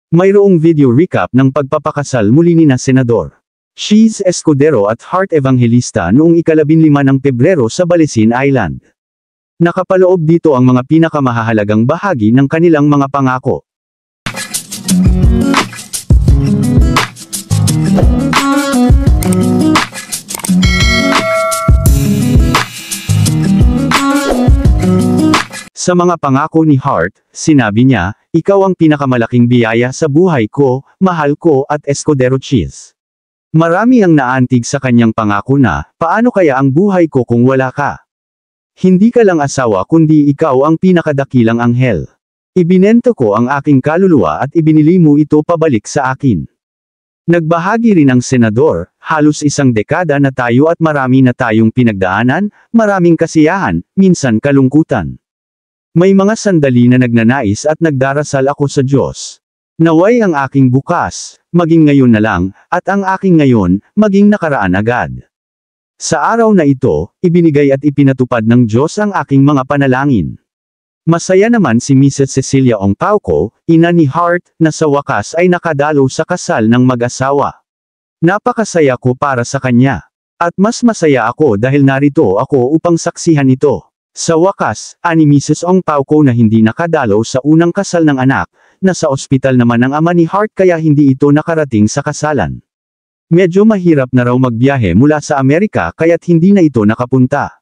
Mayroong video recap ng pagpapakasal muli nina Senador Cheese Escudero at Heart Evangelista noong ika-15 ng Pebrero sa Balesin Island. Nakapaloob dito ang mga pinakamahahalagang bahagi ng kanilang mga pangako. Sa mga pangako ni Heart, sinabi niya, "Ikaw ang pinakamalaking biyaya sa buhay ko, mahal ko at Escudero Cheese." Marami ang naantig sa kanyang pangako na, paano kaya ang buhay ko kung wala ka? Hindi ka lang asawa kundi ikaw ang pinakadakilang anghel. Ibinento ko ang aking kaluluwa at ibinili mo ito pabalik sa akin. Nagbahagi rin ang senador, halos isang dekada na tayo at marami na tayong pinagdaanan, maraming kasiyahan, minsan kalungkutan. May mga sandali na nagnanais at nagdarasal ako sa Diyos. Naway ang aking bukas, maging ngayon na lang, at ang aking ngayon, maging nakaraan agad. Sa araw na ito, ibinigay at ipinatupad ng Diyos ang aking mga panalangin. Masaya naman si Mrs. Cecilia Ong Pauco, ina ni Heart, na sa wakas ay nakadalo sa kasal ng mag-asawa. Napakasaya ko para sa kanya. At mas masaya ako dahil narito ako upang saksihan ito. Sa wakas, ani Mrs. Ong Pauco na hindi nakadalo sa unang kasal ng anak, nasa ospital naman ang ama ni Heart kaya hindi ito nakarating sa kasalan. Medyo mahirap na raw magbiyahe mula sa Amerika kaya't hindi na ito nakapunta.